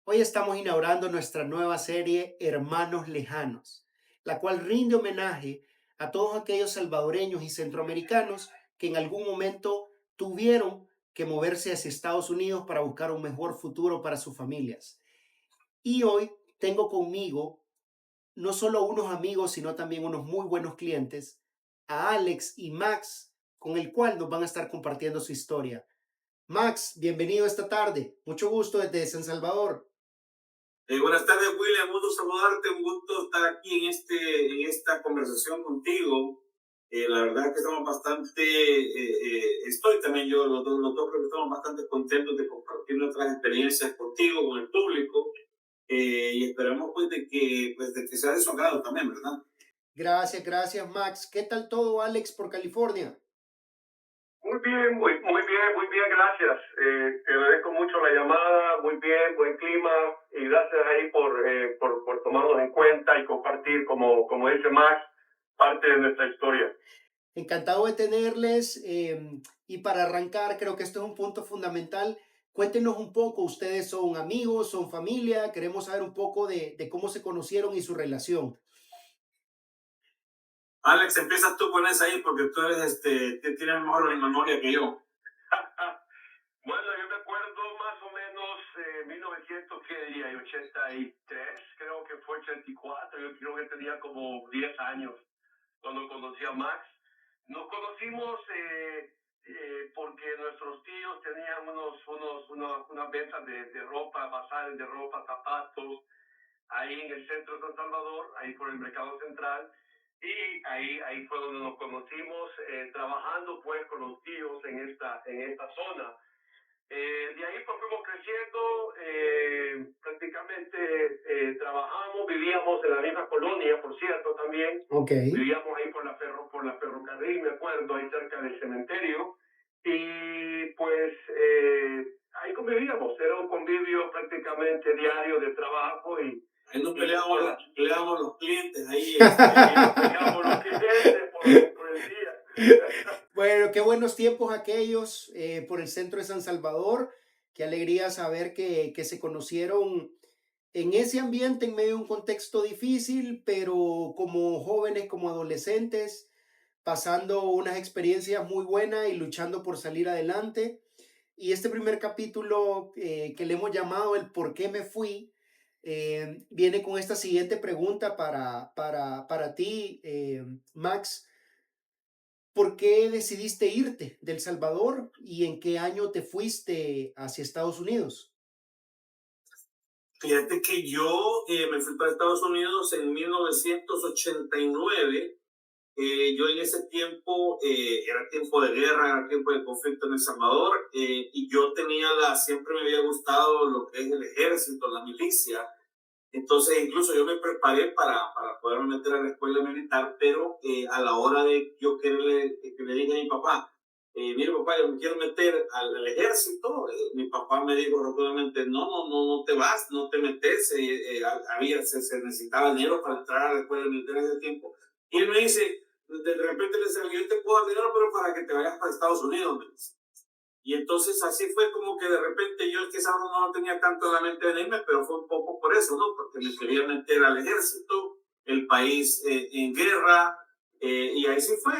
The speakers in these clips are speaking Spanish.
Hoy estamos inaugurando nuestra nueva serie Hermanos Lejanos, la cual rinde homenaje a todos aquellos salvadoreños y centroamericanos que en algún momento tuvieron que moverse hacia Estados Unidos para buscar un mejor futuro para sus familias. Y hoy tengo conmigo no solo unos amigos, sino también unos muy buenos clientes, a Alex y Max, con el cual nos van a estar compartiendo su historia. Max, bienvenido esta tarde. Mucho gusto desde San Salvador. Buenas tardes, William. Un gusto saludarte, un gusto estar aquí en esta conversación contigo. La verdad es que estamos bastante, estoy también yo, los dos creo que estamos bastante contentos de compartir nuestras experiencias contigo, con el público, y esperamos pues de que sea de su agrado también, ¿verdad? Gracias, gracias, Max. ¿Qué tal todo, Alex, por California? Muy bien, muy bien, gracias. Te agradezco mucho la llamada, muy bien, buen clima y gracias ahí por tomarnos en cuenta y compartir, como dice Max, parte de nuestra historia. Encantado de tenerles. Y para arrancar, creo que esto es un punto fundamental. Cuéntenos un poco, ¿ustedes son amigos, son familia? Queremos saber un poco de cómo se conocieron y su relación. Alex, empiezas tú con esa ahí porque tú eres, tienes mejor memoria que yo. Bueno, yo me acuerdo más o menos 1900, ¿qué diría? 83, creo que fue 84, yo creo que tenía como 10 años cuando conocí a Max. Nos conocimos porque nuestros tíos tenían unas ventas de ropa, bazares de ropa, zapatos, ahí en el centro de San Salvador, ahí por el Mercado Central. Y ahí fue donde nos conocimos, trabajando pues con los tíos en esta zona. De ahí pues fuimos creciendo, prácticamente trabajamos, vivíamos en la misma colonia, por cierto, también. Ok. Vivíamos ahí por la ferrocarril, me acuerdo, ahí cerca del cementerio. Y pues ahí convivíamos, era un convivio prácticamente diario de trabajo Ahí nos y peleábamos, pues, peleábamos los clientes, ahí, ahí nos peleábamos los clientes por el día. Bueno, qué buenos tiempos aquellos por el centro de San Salvador. Qué alegría saber que se conocieron en ese ambiente, en medio de un contexto difícil, pero como jóvenes, como adolescentes, pasando unas experiencias muy buenas y luchando por salir adelante. Y este primer capítulo que le hemos llamado El por qué me fui, viene con esta siguiente pregunta para ti, Max. ¿Por qué decidiste irte del Salvador y en qué año te fuiste hacia Estados Unidos? Fíjate que yo me fui para Estados Unidos en 1989. Yo en ese tiempo, era tiempo de guerra, era tiempo de conflicto en El Salvador, y yo siempre me había gustado lo que es el ejército, la milicia. Entonces, incluso yo me preparé para poderme meter a la escuela militar, pero a la hora de yo que le dije a mi papá, mire papá, yo me quiero meter al ejército, mi papá me dijo rotundamente, no, no, no, no te vas, no te metes, se necesitaba dinero para entrar a la escuela militar en ese tiempo. Y él me dice, de repente le dice, yo te puedo dar dinero, pero para que te vayas para Estados Unidos, me dice. Y entonces así fue como que de repente yo quizás no tenía tanto en la mente de irme, pero fue un poco por eso, ¿no? Porque me quería meter al ejército, el país en guerra, y así fue.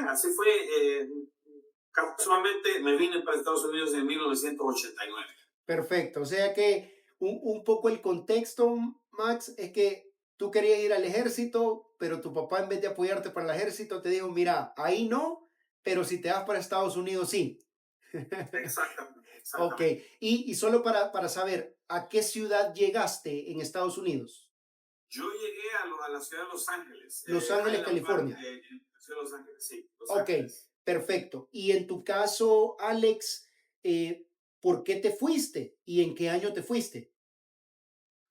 Casualmente me vine para Estados Unidos en 1989. Perfecto. O sea que un poco el contexto, Max, es que tú querías ir al ejército, pero tu papá en vez de apoyarte para el ejército te dijo, mira, ahí no, pero si te vas para Estados Unidos, sí. Exactamente, Ok. exactamente. Y solo para saber, ¿a qué ciudad llegaste en Estados Unidos? Yo llegué a la ciudad de Los Ángeles, Los Ángeles, Highland Park, California. ciudad de Los Ángeles, sí, Los Ok, Ángeles. perfecto. Y en tu caso, Alex, ¿por qué te fuiste y en qué año te fuiste?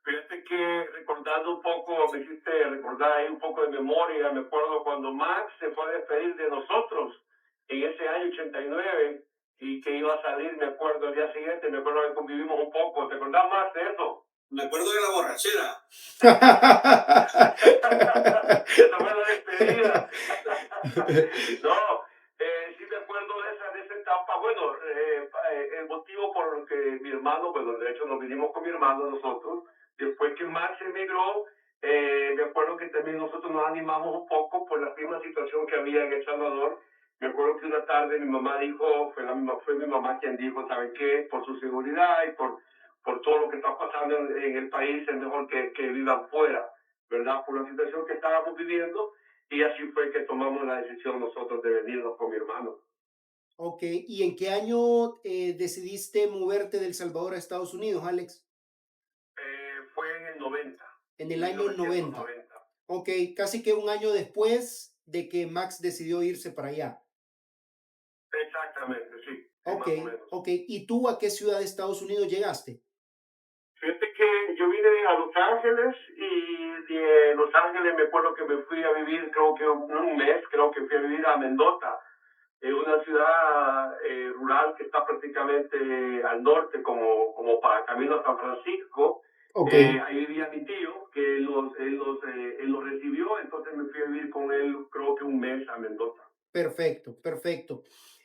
Fíjate que recordando un poco, me hiciste recordar ahí un poco de memoria. Me acuerdo cuando Max se fue a despedir de nosotros en ese año 89 y que iba a salir, me acuerdo, el día siguiente, me acuerdo que convivimos un poco. ¿Te acordás más de eso? Me acuerdo de la borrachera. Esa fue la despedida. No, sí me acuerdo de esa etapa. Bueno, el motivo por el que mi hermano, bueno, de hecho nos vinimos con mi hermano nosotros, Después que Max emigró, me acuerdo que también nosotros nos animamos un poco por la misma situación que había en El Salvador. Me acuerdo que una tarde mi mamá dijo, fue mi mamá quien dijo, ¿sabe qué? Por su seguridad y por todo lo que está pasando en el país, es mejor que vivan fuera, ¿verdad? Por la situación que estábamos viviendo. Y así fue que tomamos la decisión nosotros de venirnos con mi hermano. Ok, ¿y en qué año decidiste moverte de El Salvador a Estados Unidos, Alex? Fue en el 90, En el año 90. 1990. Ok, casi que un año después de que Max decidió irse para allá. Exactamente, sí, sí, Ok, más o menos. ok. ¿Y tú a qué ciudad de Estados Unidos llegaste? Fíjate que yo vine a Los Ángeles y de Los Ángeles me acuerdo que me fui a vivir, creo que un mes, creo que fui a vivir a Mendota, una ciudad rural que está prácticamente al norte, como para camino a San Francisco. Ok, Ahí vivía mi tío, que él los recibió, entonces me fui a vivir con él, creo que un mes a Mendota. perfecto, perfecto.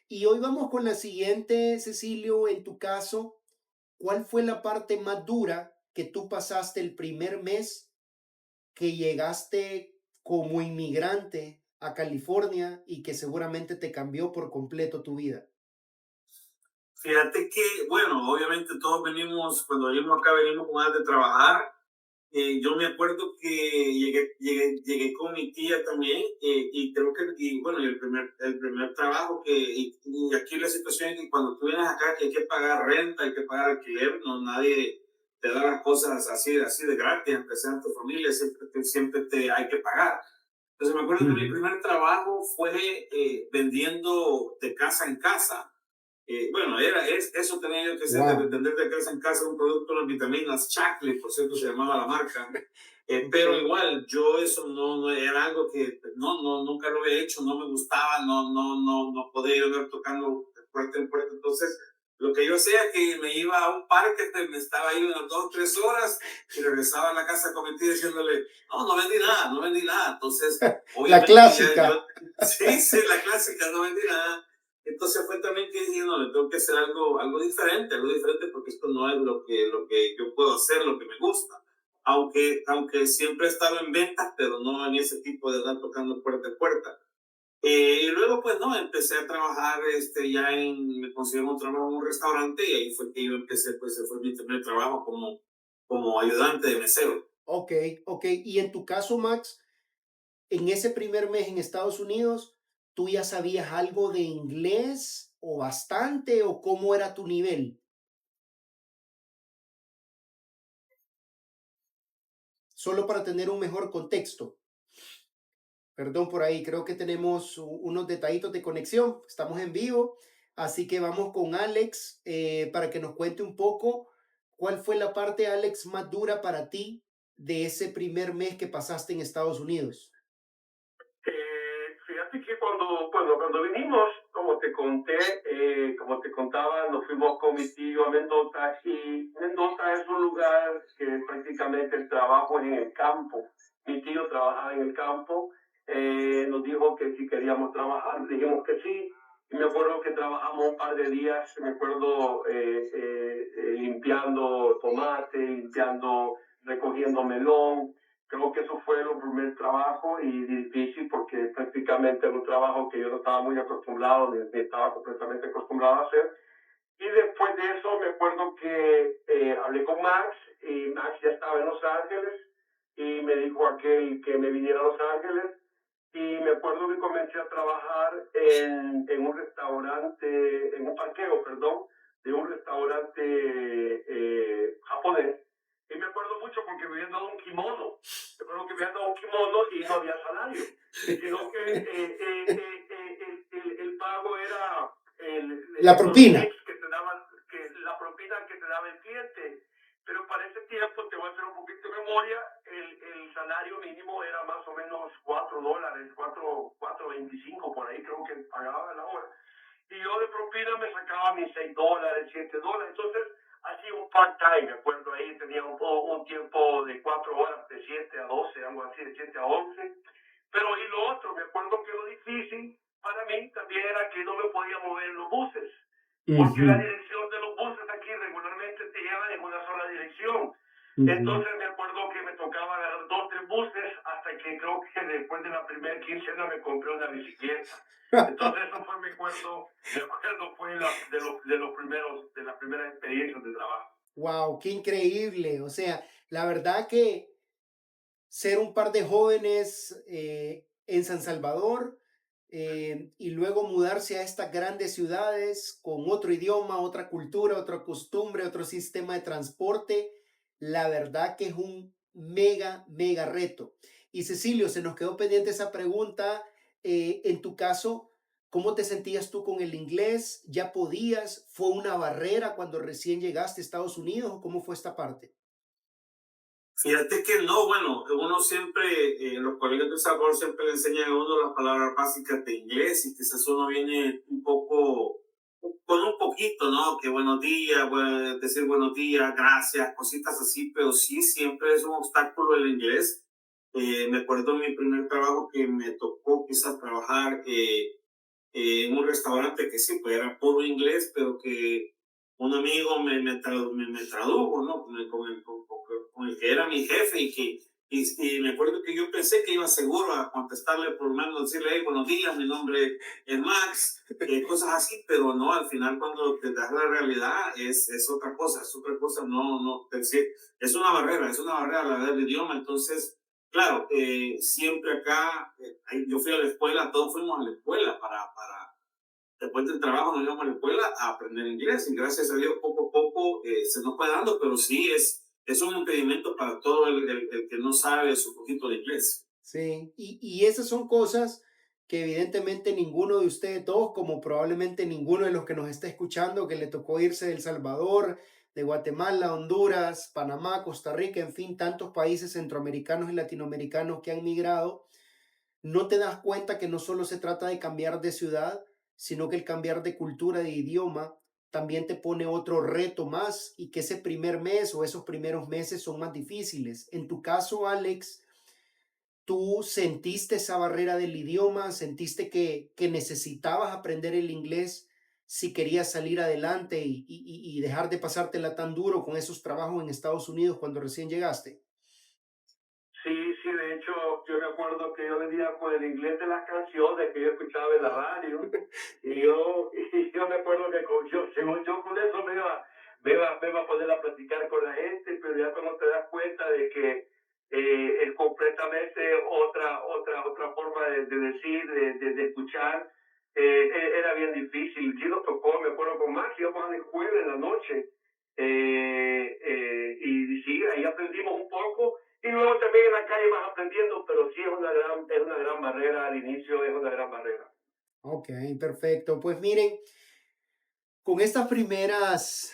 Y hoy vamos con la siguiente, Cecilio, en tu caso, ¿cuál fue la parte más dura que tú pasaste el primer mes que llegaste como inmigrante a California y que seguramente te cambió por completo tu vida? Fíjate que, bueno, obviamente todos venimos, cuando venimos acá, venimos con ganas de trabajar. Yo me acuerdo que llegué con mi tía también, y creo que, y bueno, y el primer trabajo y aquí la situación es que cuando tú vienes acá que hay que pagar renta, hay que pagar alquiler, no, nadie te da las cosas así de gratis, empezar en tu familia, siempre te hay que pagar. Entonces me acuerdo que mi Ujú. primer trabajo fue vendiendo de casa en casa. Bueno, eso tenía yo que hacer, de Wow. vender de casa en casa un producto de las vitaminas Chacli, por cierto se llamaba la marca. Ok. Pero igual, yo eso no era algo que nunca lo había hecho, no me gustaba, no podía ir andar tocando de puerta en puerta. Entonces, lo que yo hacía es que me iba a un parque, me estaba ahí unas 2 o 3 horas y regresaba a la casa con mi tía diciéndole, no vendí nada, no vendí nada. Entonces, La obviamente ya clásica. yo, sí, la clásica, no vendí nada. Entonces fue también que dije, no, le tengo que hacer algo diferente porque esto no es lo que yo puedo hacer, lo que me gusta. Aunque siempre he estado en ventas, pero no en ese tipo de andar tocando puerta a puerta. Y luego, pues, no, empecé a trabajar, me conseguí un trabajo en un restaurante y ahí fue que yo empecé, pues, ese fue mi primer trabajo como ayudante de mesero. Ok, ok. Y en tu caso, Max, en ese primer mes en Estados Unidos, ¿tú ya sabías algo de inglés o bastante o cómo era tu nivel? Solo para tener un mejor contexto. Perdón por ahí, creo que tenemos unos detallitos de conexión. Estamos en vivo, así que vamos con Alex para que nos cuente un poco cuál fue la parte, Alex, más dura para ti de ese primer mes que pasaste en Estados Unidos. Fíjate que cuando vinimos, como te contaba, nos fuimos con mi tío a Mendoza y Mendoza es un lugar que prácticamente el trabajo es en el campo. Mi tío trabajaba en el campo, nos dijo que si queríamos trabajar, dijimos que sí. Y me acuerdo que trabajamos un par de días, me acuerdo limpiando tomate, recogiendo melón. Creo que eso fue el primer trabajo y difícil porque prácticamente era un trabajo que yo no estaba muy acostumbrado, ni estaba completamente acostumbrado a hacer. Y después de eso me acuerdo que hablé con Max y Max ya estaba en Los Ángeles y me dijo aquel que me viniera a Los Ángeles y me acuerdo que comencé a trabajar en un restaurante, en un parqueo, perdón, de un restaurante japonés. Y me acuerdo mucho porque me habían dado un kimono. Me acuerdo que me habían dado un kimono y no había salario, sino que el pago era La los propina. tips que te daban, la propina que te daba el cliente. Pero para ese tiempo, te voy a hacer un poquito de memoria, el salario mínimo era más o menos $4, 4.25 por ahí creo que pagaba la hora. Y yo de propina me sacaba mis $6, $7. Entonces, hacía un part-time, me acuerdo ahí, tenía un tiempo de 4 horas, de 7 a 12 algo así, de 7 a 11. Pero y lo otro, me acuerdo que lo difícil para mí también era que no me podía mover en los buses, porque la Ujú, dirección de los buses aquí regularmente te llevan en una sola dirección. ujú. Entonces me que creo que después de la primera quincena me compré una bicicleta. Entonces eso fue, me acuerdo fue de los primeros, de las primeras experiencias de trabajo. Wow, qué increíble. O sea, la verdad que ser un par de jóvenes en San Salvador y luego mudarse a estas grandes ciudades con otro idioma, otra cultura, otra costumbre, otro sistema de transporte, la verdad que es un mega, mega reto. Y Cecilio, se nos quedó pendiente esa pregunta. En tu caso, ¿cómo te sentías tú con el inglés? ¿Ya podías? ¿Fue una barrera cuando recién llegaste a Estados Unidos o cómo fue esta parte? Fíjate que no, bueno, uno siempre, los colegas de Salvador siempre le enseñan a uno las palabras básicas de inglés y quizás uno viene un poco, con un poquito, ¿no? Que buenos días, decir buenos días, gracias, cositas así, pero sí, siempre es un obstáculo el inglés. Me acuerdo en mi primer trabajo que me tocó quizás trabajar en un restaurante que sí, pues era puro inglés, pero que un amigo me tradujo, ¿no? Con el que era mi jefe y me acuerdo que yo pensé que iba seguro a contestarle, por lo menos decirle, hey, buenos días, mi nombre es Max, cosas así, pero no, al final cuando te das la realidad es otra cosa, no, no, es una barrera la del idioma, entonces, claro, siempre acá, yo fui a la escuela, todos fuimos a la escuela después del trabajo nos íbamos a la escuela a aprender inglés y gracias a Dios poco a poco se nos fue dando, pero sí es un impedimento para todo el que no sabe su poquito de inglés. Sí, y esas son cosas que evidentemente ninguno de ustedes dos, como probablemente ninguno de los que nos está escuchando, que le tocó irse de El Salvador, de Guatemala, Honduras, Panamá, Costa Rica, en fin, tantos países centroamericanos y latinoamericanos que han migrado, no te das cuenta que no solo se trata de cambiar de ciudad, sino que el cambiar de cultura, de idioma, también te pone otro reto más y que ese primer mes o esos primeros meses son más difíciles. En tu caso, Alex, ¿tú sentiste esa barrera del idioma? ¿Sentiste que necesitabas aprender el inglés si querías salir adelante y dejar de pasártela tan duro con esos trabajos en Estados Unidos cuando recién llegaste? Sí, sí, de hecho, yo me acuerdo que yo venía con el inglés de las canciones que yo escuchaba en la radio, y yo me acuerdo que según yo con eso me iba a poner a platicar con la gente, pero ya cuando te das cuenta de que es completamente otra forma de decir, de escuchar, era bien difícil. Sí nos tocó, me acuerdo con Max, íbamos a la escuela en la noche, y sí, ahí aprendimos un poco. Y luego también en la calle vas aprendiendo, pero sí es una gran barrera al inicio, es una gran barrera. Ok, perfecto. Pues miren, con estas primeras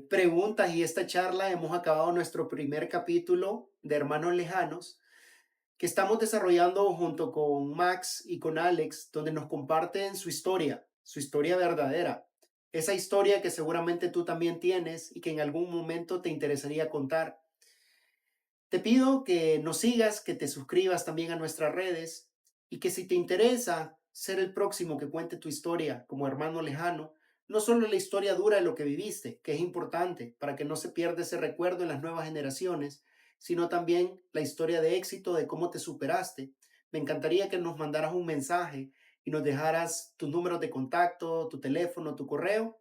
preguntas y esta charla hemos acabado nuestro primer capítulo de Hermanos Lejanos que estamos desarrollando junto con Max y con Alex, donde nos comparten su historia verdadera, esa historia que seguramente tú también tienes y que en algún momento te interesaría contar. Te pido que nos sigas, que te suscribas también a nuestras redes y que si te interesa ser el próximo que cuente tu historia como hermano lejano, no solo la historia dura de lo que viviste, que es importante para que no se pierda ese recuerdo en las nuevas generaciones, sino también la historia de éxito de cómo te superaste. Me encantaría que nos mandaras un mensaje y nos dejaras tus números de contacto, tu teléfono, tu correo,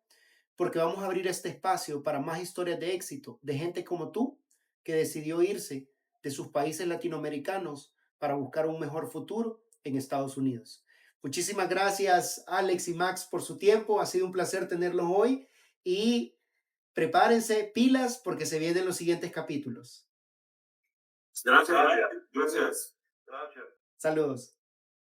porque vamos a abrir este espacio para más historias de éxito de gente como tú que decidió irse de sus países latinoamericanos para buscar un mejor futuro en Estados Unidos. Muchísimas gracias, Alex y Max, por su tiempo. Ha sido un placer tenerlos hoy y prepárense pilas porque se vienen los siguientes capítulos. Gracias, gracias. Gracias. Saludos.